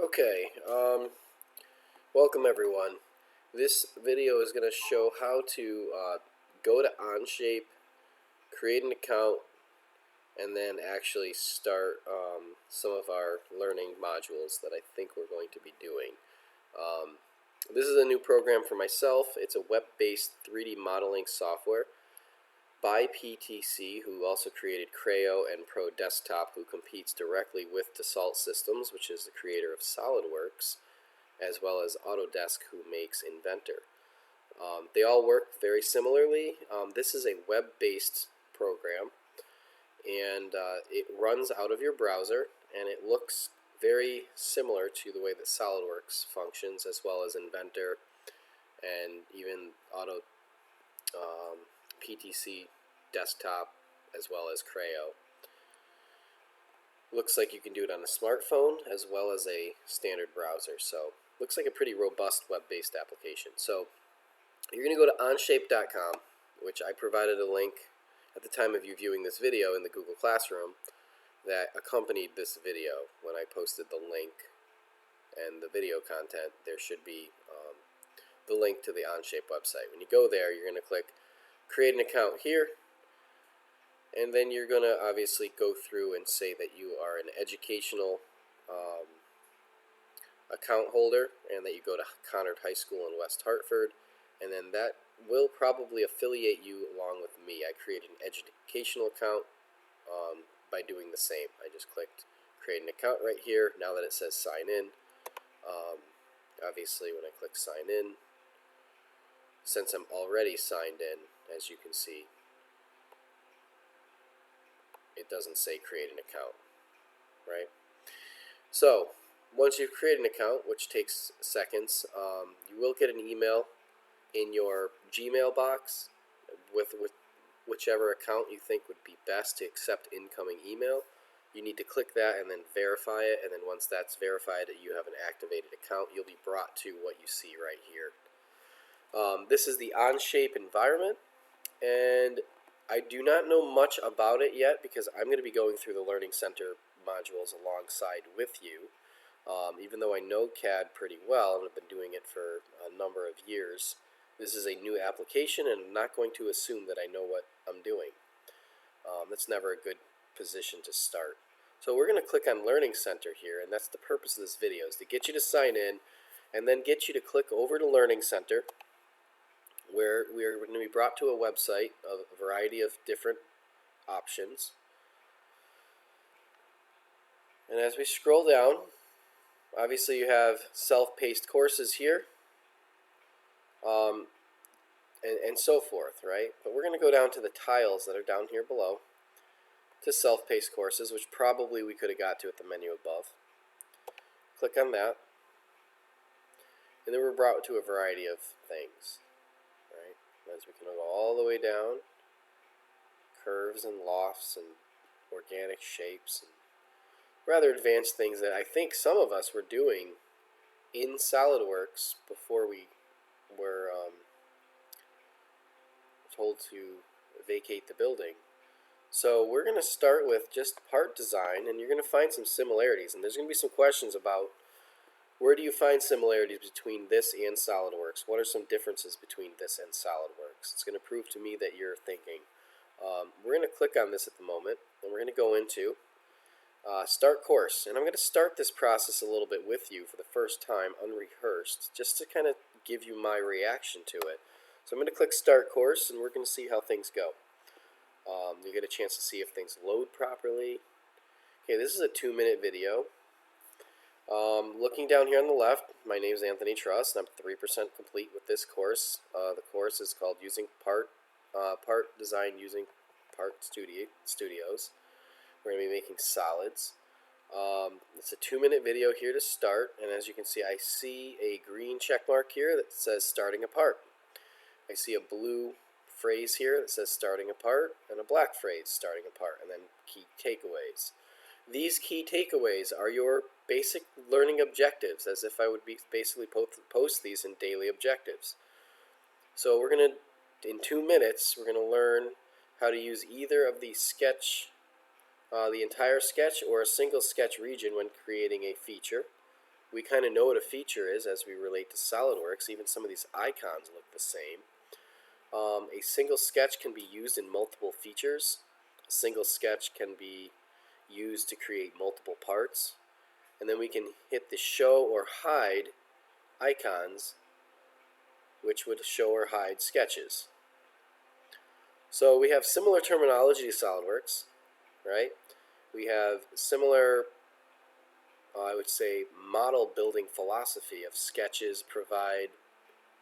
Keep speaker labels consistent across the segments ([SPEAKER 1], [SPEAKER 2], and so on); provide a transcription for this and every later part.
[SPEAKER 1] Okay, welcome everyone. This video is going to show how to go to OnShape, create an account, and then actually start some of our learning modules that I think we're going to be doing. This is a new program for myself. It's a web-based 3D modeling software by PTC, who also created Creo and Pro Desktop, who competes directly with Dassault Systems, which is the creator of SolidWorks, as well as Autodesk, who makes Inventor. They all work very similarly. This is a web-based program, and it runs out of your browser, and it looks very similar to the way that SolidWorks functions, as well as Inventor and even PTC Desktop, as well as Creo. Looks like you can do it on a smartphone as well as a standard browser, so looks like a pretty robust web-based application. So you're going to go to OnShape.com, which I provided a link at the time of you viewing this video in the Google Classroom that accompanied this video. When I posted the link and the video content, there should be the link to the OnShape website. When you go there, you're going to click Create an Account here, and then you're going to obviously go through and say that you are an educational account holder and that you go to Conard High School in West Hartford, and then that will probably affiliate you along with me. I created an educational account by doing the same. I just clicked create an account right here. Now that it says sign in, obviously when I click sign in, since I'm already signed in, as you can see, it doesn't say create an account, right? So once you've created an account, which takes seconds, you will get an email in your Gmail box with whichever account you think would be best to accept incoming email. You need to click that and then verify it, and then once that's verified that you have an activated account, you'll be brought to what you see right here. This is the OnShape environment, and I do not know much about it yet because I'm going to be going through the Learning Center modules alongside with you. Even though I know CAD pretty well and have been doing it for a number of years, this is a new application, and I'm not going to assume that I know what I'm doing. That's never a good position to start. So we're going to click on Learning Center here, and that's the purpose of this video, is to get you to sign in and then get you to click over to Learning Center, where we're going to be brought to a website of a variety of different options. And as we scroll down, obviously you have self-paced courses here, and so forth, right? But we're going to go down to the tiles that are down here below, to self-paced courses, which probably we could have got to at the menu above. Click on that, and then we're brought to a variety of things, right? As we can go all the way down, curves and lofts and organic shapes and rather advanced things that I think some of us were doing in SolidWorks before we were told to vacate the building. So we're going to start with just part design, and you're going to find some similarities, and there's going to be some questions about where do you find similarities between this and SolidWorks? What are some differences between this and SolidWorks? It's going to prove to me that you're thinking. We're going to click on this at the moment, and we're going to go into Start Course, and I'm going to start this process a little bit with you for the first time, unrehearsed, just to kind of give you my reaction to it. So I'm going to click Start Course, and we're going to see how things go. You get a chance to see if things load properly. Okay, this is a 2-minute video. Looking down here on the left, my name is Anthony Truss, and I'm 3% complete with this course. The course is called Part Design Using Part Studios. We're going to be making solids. It's a 2-minute video here to start, and as you can see, I see a green check mark here that says starting a part. I see a blue phrase here that says starting a part, and a black phrase starting a part, and then key takeaways. These key takeaways are your basic learning objectives, as if I would be basically post these in daily objectives. So we're going to, in 2 minutes, we're going to learn how to use either of the the entire sketch or a single sketch region when creating a feature. we kind of know what a feature is as we relate to SolidWorks. Even some of these icons look the same. A single sketch can be used in multiple features. A single sketch can be used to create multiple parts. And then we can hit the show or hide icons, which would show or hide sketches. So we have similar terminology to SolidWorks, right? We have similar, I would say, model building philosophy of sketches provide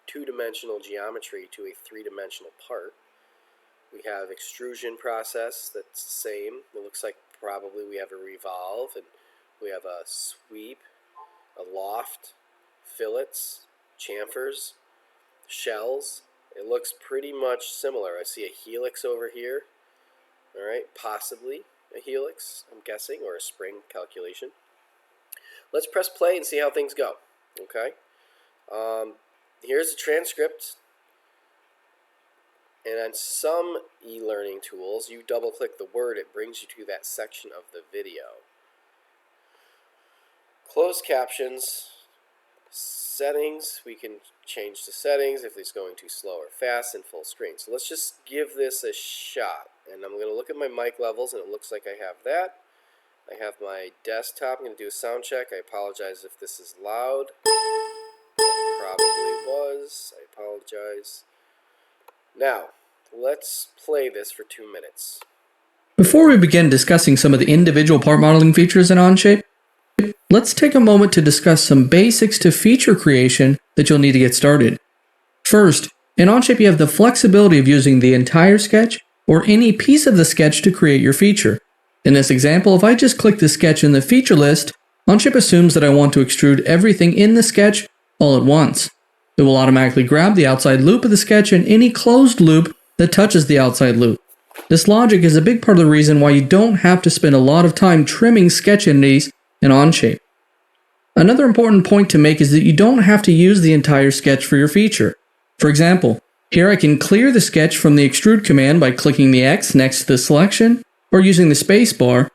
[SPEAKER 1] two-dimensional geometry to a three-dimensional part. We have extrusion process that's the same. It looks like probably we have a revolve, and we have a sweep, a loft, fillets, chamfers, shells. It looks pretty much similar. I see a helix over here. All right, possibly a helix, I'm guessing, or a spring calculation. Let's press play and see how things go. Okay. Here's a transcript. And on some e-learning tools, you double-click the word, it brings you to that section of the video. Closed captions, settings, we can change the settings if it's going too slow or fast, and full screen. So let's just give this a shot. And I'm going to look at my mic levels, and it looks like I have that. I have my desktop. I'm going to do a sound check. I apologize if this is loud. It probably was. I apologize. Now, let's play this for 2 minutes.
[SPEAKER 2] Before we begin discussing some of the individual part modeling features in OnShape, let's take a moment to discuss some basics to feature creation that you'll need to get started. First, in OnShape you have the flexibility of using the entire sketch or any piece of the sketch to create your feature. In this example, if I just click the sketch in the feature list, OnShape assumes that I want to extrude everything in the sketch all at once. It will automatically grab the outside loop of the sketch and any closed loop that touches the outside loop. This logic is a big part of the reason why you don't have to spend a lot of time trimming sketch entities in OnShape. Another important point to make is that you don't have to use the entire sketch for your feature. For example, here I can clear the sketch from the extrude command by clicking the X next to the selection or using the space bar,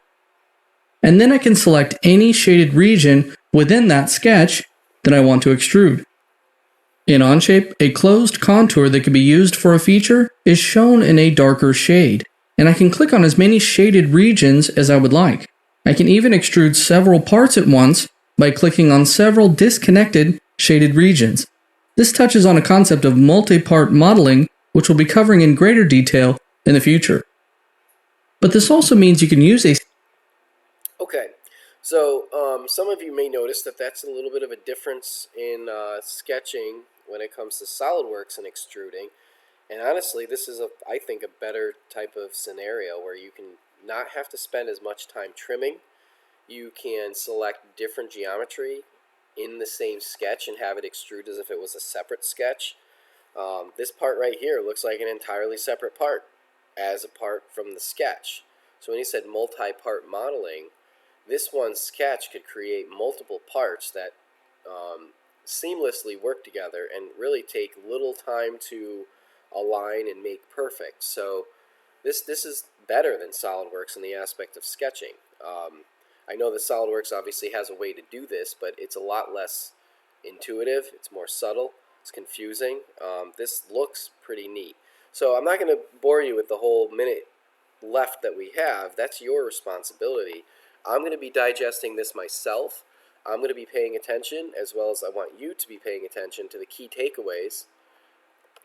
[SPEAKER 2] and then I can select any shaded region within that sketch that I want to extrude. In OnShape, a closed contour that can be used for a feature is shown in a darker shade, and I can click on as many shaded regions as I would like. I can even extrude several parts at once by clicking on several disconnected shaded regions. This touches on a concept of multi-part modeling, which we'll be covering in greater detail in the future. But this also means you can use a...
[SPEAKER 1] Okay, so some of you may notice that that's a little bit of a difference in sketching when it comes to SolidWorks and extruding. And honestly, this is, I think, a better type of scenario where you can not have to spend as much time trimming. You can select different geometry in the same sketch and have it extrude as if it was a separate sketch. This part right here looks like an entirely separate part as a part from the sketch. So when he said multi-part modeling, this one sketch could create multiple parts that seamlessly work together and really take little time to align and make perfect. So this is better than SolidWorks in the aspect of sketching. I know that SolidWorks obviously has a way to do this, but it's a lot less intuitive. It's more subtle. It's confusing. This looks pretty neat. So I'm not going to bore you with the whole minute left that we have. That's your responsibility. I'm going to be digesting this myself. I'm going to be paying attention, as well as I want you to be paying attention to the key takeaways.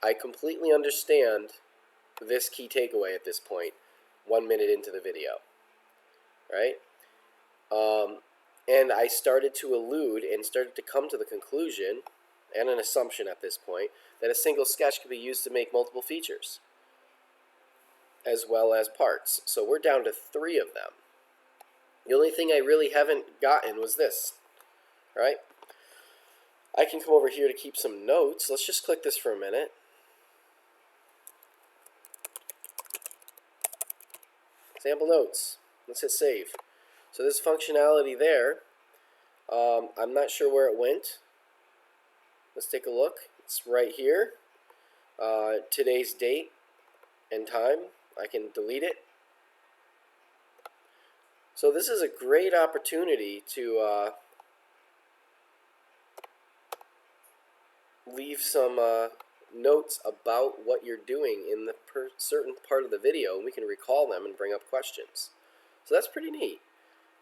[SPEAKER 1] I completely understand this key takeaway at this point, 1 minute into the video, right? And I started to allude and started to come to the conclusion, and an assumption at this point, that a single sketch could be used to make multiple features, as well as parts. So we're down to 3 of them. The only thing I really haven't gotten was this, right? I can come over here to keep some notes. Let's just click this for a minute. Sample notes. Let's hit save. So this functionality there, I'm not sure where it went. Let's take a look. It's right here. Today's date and time. I can delete it. So this is a great opportunity to leave some notes about what you're doing in the certain part of the video, and we can recall them and bring up questions. So that's pretty neat.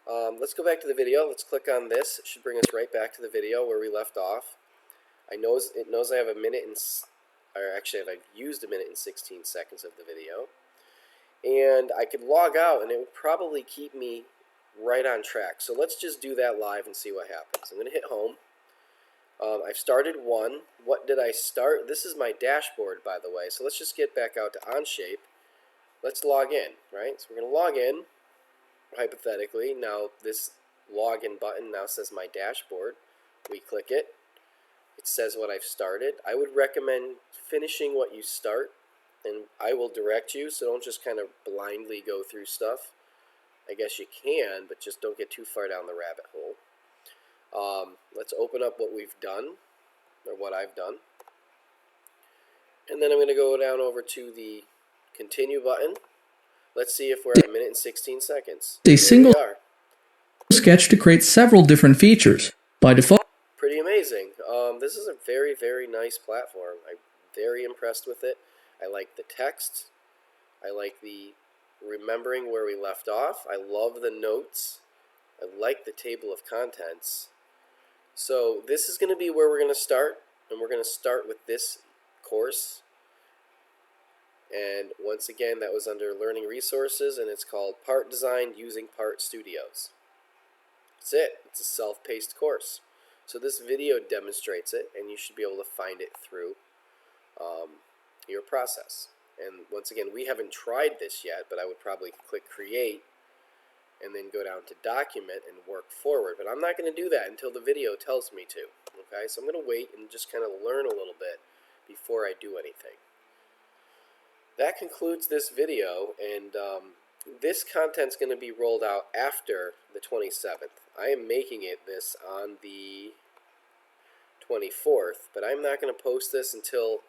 [SPEAKER 1] Let's go back to the video. Let's click on this. It should bring us right back to the video where we left off. It knows I have a minute and, or actually I've used a minute and 16 seconds of the video. And I could log out and it would probably keep me right on track. So let's just do that live and see what happens. I'm going to hit home. I've started one. What did I start? This is my dashboard, by the way. So let's just get back out to OnShape. Let's log in, right? So we're going to log in, hypothetically. Now this login button now says my dashboard. We click it. It says what I've started. I would recommend finishing what you start, and I will direct you, so don't just kind of blindly go through stuff. I guess you can, but just don't get too far down the rabbit hole. Let's open up what we've done, or what I've done. And then I'm going to go down over to the continue button. Let's see if we're at a minute and 16 seconds.
[SPEAKER 2] A single
[SPEAKER 1] we are.
[SPEAKER 2] sketch to create several different features. By default,
[SPEAKER 1] Pretty amazing. This is a very, very nice platform. I'm very impressed with it. I like the text. I like the remembering where we left off. I love the notes. I like the table of contents. So this is going to be where we're going to start, and we're going to start with this course. And once again, that was under Learning Resources, and it's called Part Design Using Part Studios. That's it. It's a self-paced course. So this video demonstrates it, and you should be able to find it through your process. And once again, we haven't tried this yet, but I would probably click Create and then go down to Document and work forward. But I'm not going to do that until the video tells me to. Okay, so I'm going to wait and just kind of learn a little bit before I do anything. That concludes this video, and this content's going to be rolled out after the 27th. I am making this on the 24th, but I'm not going to post this until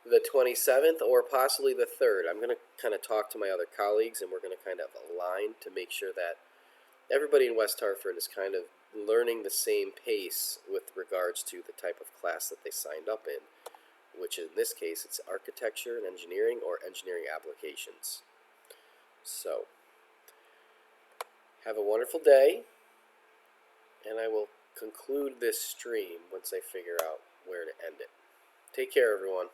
[SPEAKER 1] the 27th or possibly the 3rd. I'm going to kind of talk to my other colleagues, and we're going to kind of align to make sure that everybody in West Hartford is kind of learning the same pace with regards to the type of class that they signed up in, which in this case it's architecture and engineering or engineering applications. So, have a wonderful day, and I will conclude this stream once I figure out where to end it. Take care, everyone.